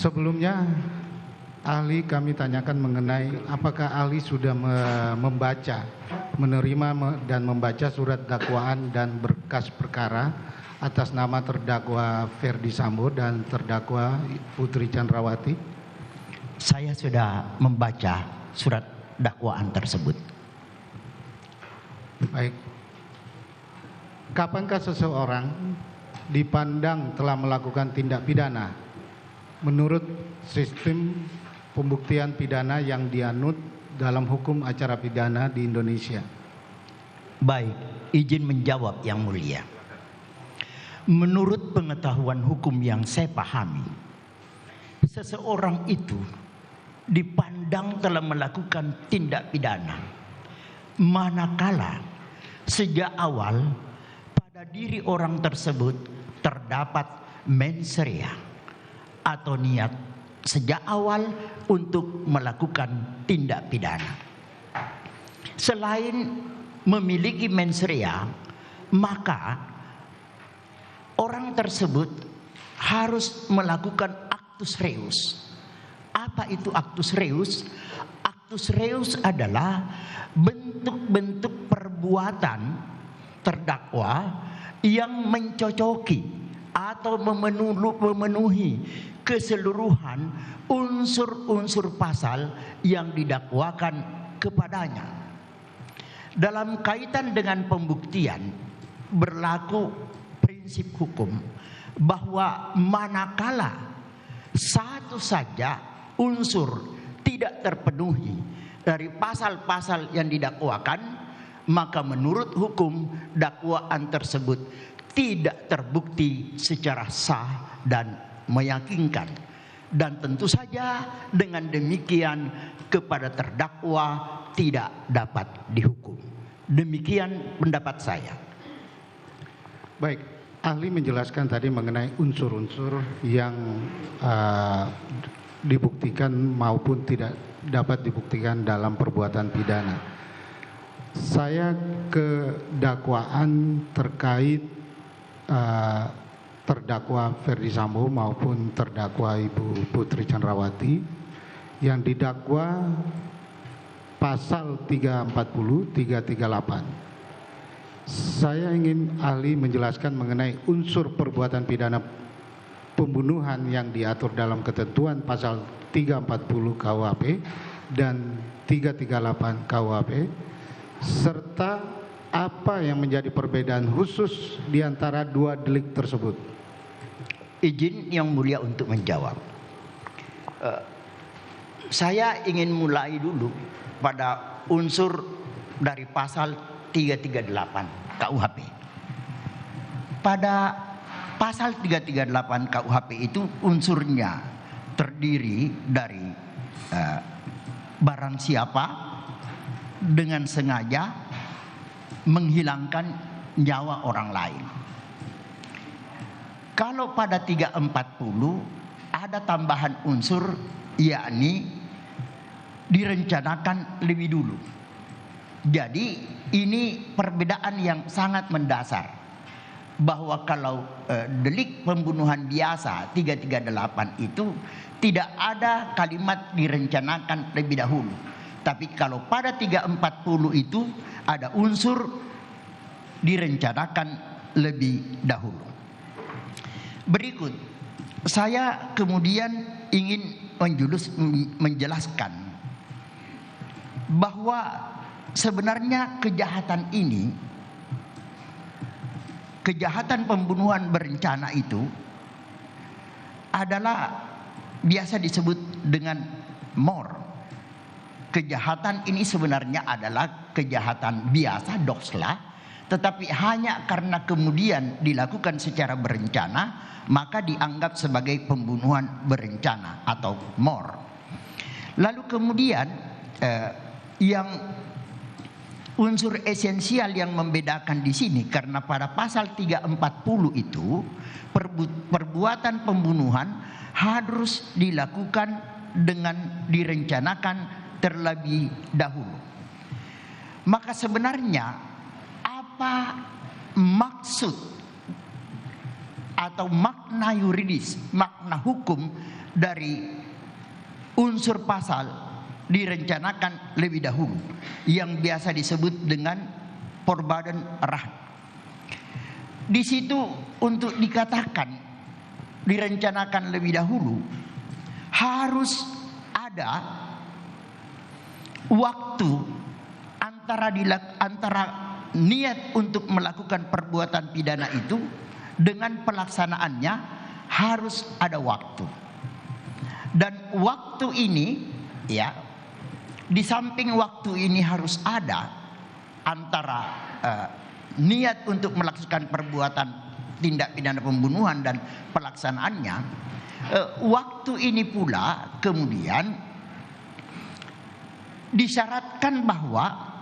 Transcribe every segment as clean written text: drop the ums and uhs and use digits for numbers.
Sebelumnya, ahli kami tanyakan mengenai apakah ahli sudah menerima dan membaca surat dakwaan dan berkas perkara atas nama terdakwa Ferdi Sambo dan terdakwa Putri Chandrawati? Saya sudah membaca surat dakwaan tersebut. Baik. Kapankah seseorang dipandang telah melakukan tindak pidana menurut sistem pembuktian pidana yang dianut dalam hukum acara pidana di Indonesia? Baik, izin menjawab yang mulia. Menurut pengetahuan hukum yang saya pahami, seseorang itu dipandang telah melakukan tindak pidana manakala sejak awal pada diri orang tersebut terdapat mens rea atau niat sejak awal untuk melakukan tindak pidana. Selain memiliki mens rea, maka orang tersebut harus melakukan actus reus. Apa itu actus reus? Actus reus adalah bentuk-bentuk perbuatan terdakwa yang mencocoki atau memenuhi keseluruhan unsur-unsur pasal yang didakwakan kepadanya. Dalam kaitan dengan pembuktian, berlaku prinsip hukum bahwa manakala satu saja unsur tidak terpenuhi dari pasal-pasal yang didakwakan, maka menurut hukum dakwaan tersebut tidak terbukti secara sah dan meyakinkan. Dan tentu saja dengan demikian kepada terdakwa tidak dapat dihukum. Demikian pendapat saya. Baik, ahli menjelaskan tadi mengenai unsur-unsur yang dibuktikan maupun tidak dapat dibuktikan dalam perbuatan pidana. Saya ke dakwaan terkait terdakwa Ferdi Sambo maupun terdakwa Ibu Putri Chandrawati yang didakwa pasal 340, 338. Saya ingin ahli menjelaskan mengenai unsur perbuatan pidana pembunuhan yang diatur dalam ketentuan pasal 340 KUHP dan 338 KUHP, serta apa yang menjadi perbedaan khusus di antara dua delik tersebut. Izin yang mulia untuk menjawab. Saya ingin mulai dulu pada unsur dari pasal 338 KUHP. Pada pasal 338 KUHP itu unsurnya terdiri dari barang siapa dengan sengaja menghilangkan nyawa orang lain. Kalau pada 340 ada tambahan unsur, yakni direncanakan lebih dulu. Jadi ini perbedaan yang sangat mendasar, bahwa kalau delik pembunuhan biasa 338 itu tidak ada kalimat direncanakan lebih dahulu. Tapi kalau pada 340 itu ada unsur direncanakan lebih dahulu. Berikut, saya kemudian ingin menjelaskan bahwa sebenarnya kejahatan ini, kejahatan pembunuhan berencana itu adalah biasa disebut dengan mor. Kejahatan ini sebenarnya adalah kejahatan biasa, doksla, tetapi hanya karena kemudian dilakukan secara berencana, maka dianggap sebagai pembunuhan berencana atau mor. Lalu kemudian yang unsur esensial yang membedakan di sini, karena pada pasal 340 itu perbuatan pembunuhan harus dilakukan dengan direncanakan terlebih dahulu. Maka sebenarnya apa maksud atau makna yuridis, makna hukum dari unsur pasal direncanakan lebih dahulu yang biasa disebut dengan Voorbaden Raad. Di situ untuk dikatakan direncanakan lebih dahulu harus ada waktu antara niat untuk melakukan perbuatan pidana itu dengan pelaksanaannya harus ada waktu. Dan waktu ini ya, di samping waktu ini harus ada antara niat untuk melakukan perbuatan tindak pidana pembunuhan dan pelaksanaannya, waktu ini pula kemudian disyaratkan bahwa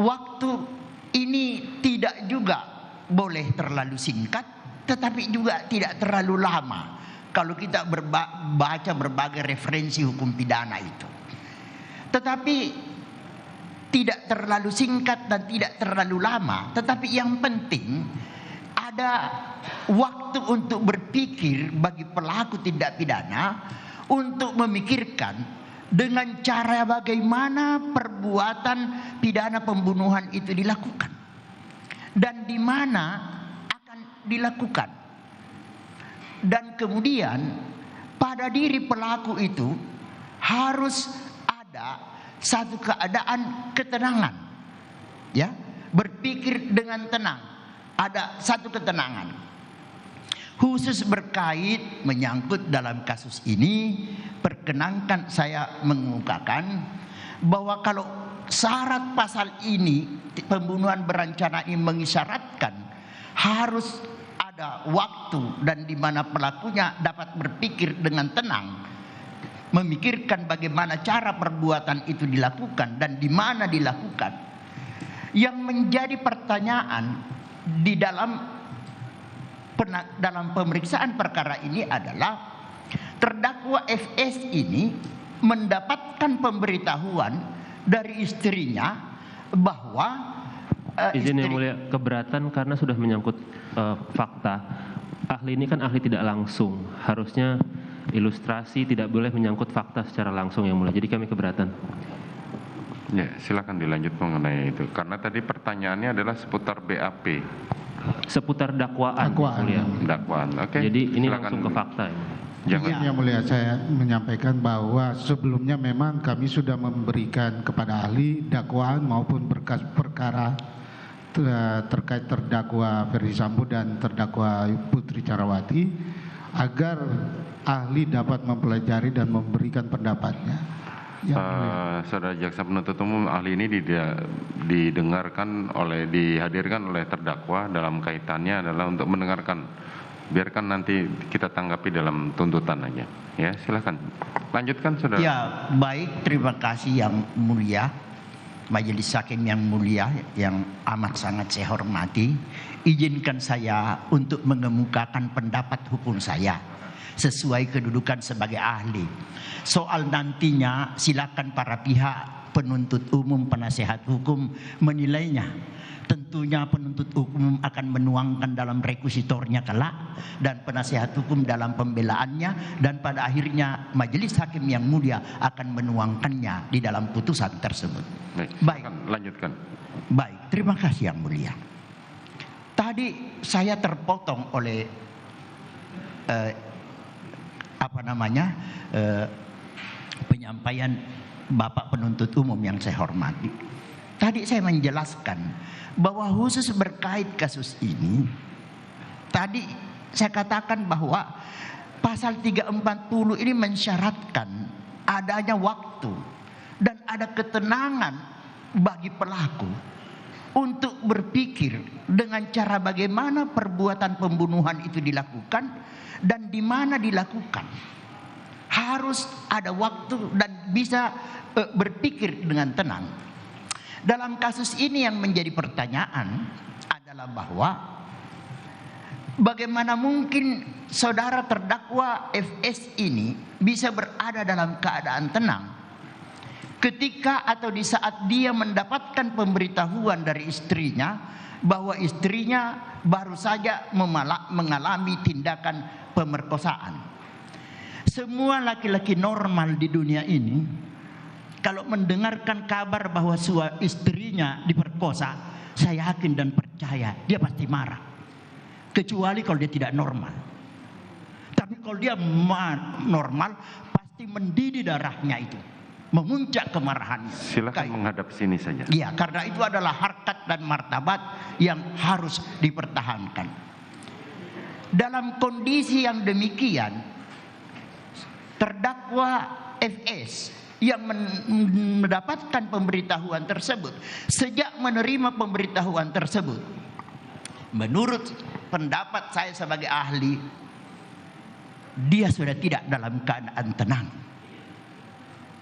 waktu ini tidak juga boleh terlalu singkat, tetapi juga tidak terlalu lama. Kalau kita baca berbagai referensi hukum pidana itu, tetapi tidak terlalu singkat dan tidak terlalu lama. Tetapi yang penting ada waktu untuk berpikir bagi pelaku tindak pidana untuk memikirkan dengan cara bagaimana perbuatan pidana pembunuhan itu dilakukan dan di mana akan dilakukan. Dan kemudian pada diri pelaku itu harus ada satu keadaan ketenangan, ya, berpikir dengan tenang, ada satu ketenangan. Khusus berkait menyangkut dalam kasus ini, perkenankan saya mengungkapkan bahwa kalau syarat pasal ini, pembunuhan berencana ini mengisyaratkan harus ada waktu dan di mana pelakunya dapat berpikir dengan tenang, memikirkan bagaimana cara perbuatan itu dilakukan dan di mana dilakukan. Yang menjadi pertanyaan di dalam pemeriksaan perkara ini adalah terdakwa FS ini mendapatkan pemberitahuan dari istrinya bahwa izin yang mulia, keberatan karena sudah menyangkut fakta. Ahli ini kan ahli tidak langsung, harusnya ilustrasi tidak boleh menyangkut fakta secara langsung yang mulia. Jadi kami keberatan. Ya, silakan dilanjut mengenai itu. Karena tadi pertanyaannya adalah seputar BAP. Seputar dakwaan. Mulia. Dakwaan, oke. Jadi ini silakan langsung ke fakta. Jangan. Yang mulia, saya menyampaikan bahwa sebelumnya memang kami sudah memberikan kepada ahli dakwaan maupun berkas perkara terkait terdakwa Ferdi Sambo dan terdakwa Putri Candrawati agar ahli dapat mempelajari dan memberikan pendapatnya. Saudara jaksa penuntut umum, ahli ini dihadirkan oleh terdakwa dalam kaitannya adalah untuk mendengarkan. Biarkan nanti kita tanggapi dalam tuntutan aja. Ya, silakan. Lanjutkan, saudara. Ya, baik, terima kasih yang mulia. Majelis Hakim yang mulia, yang amat sangat saya hormati, izinkan saya untuk mengemukakan pendapat hukum saya sesuai kedudukan sebagai ahli. Soal nantinya silakan para pihak penuntut umum, penasehat hukum menilainya. Tentunya penuntut hukum akan menuangkan dalam rekusitornya kelak dan penasehat hukum dalam pembelaannya, dan pada akhirnya majelis hakim yang mulia akan menuangkannya di dalam putusan tersebut. Baik, lanjutkan. Baik, terima kasih yang mulia. Tadi saya terpotong oleh penyampaian Bapak penuntut umum yang saya hormati. Tadi saya menjelaskan bahwa khusus berkait kasus ini, tadi saya katakan bahwa pasal 340 ini mensyaratkan adanya waktu dan ada ketenangan bagi pelaku untuk berpikir dengan cara bagaimana perbuatan pembunuhan itu dilakukan dan di mana dilakukan. Harus ada waktu dan bisa berpikir dengan tenang. Dalam kasus ini yang menjadi pertanyaan adalah bahwa bagaimana mungkin saudara terdakwa FS ini bisa berada dalam keadaan tenang ketika atau di saat dia mendapatkan pemberitahuan dari istrinya bahwa istrinya baru saja mengalami tindakan pemerkosaan. Semua laki-laki normal di dunia ini kalau mendengarkan kabar bahwa istrinya diperkosa, saya yakin dan percaya dia pasti marah. Kecuali kalau dia tidak normal. Tapi kalau dia normal, pasti mendidih darahnya itu, memuncak kemarahannya. Silakan menghadap sini saja. Iya, karena itu adalah harkat dan martabat yang harus dipertahankan. Dalam kondisi yang demikian, terdakwa FS yang mendapatkan pemberitahuan tersebut, sejak menerima pemberitahuan tersebut, menurut pendapat saya sebagai ahli, dia sudah tidak dalam keadaan tenang.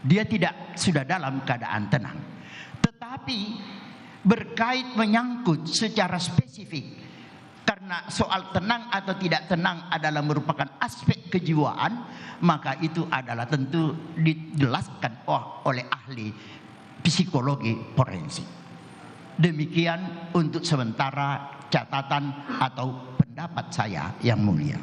Dia tidak sudah dalam keadaan tenang. Tetapi berkait menyangkut secara spesifik, karena soal tenang atau tidak tenang adalah merupakan aspek kejiwaan, maka itu adalah tentu dijelaskan oleh ahli psikologi forensik. Demikian untuk sementara catatan atau pendapat saya yang mulia.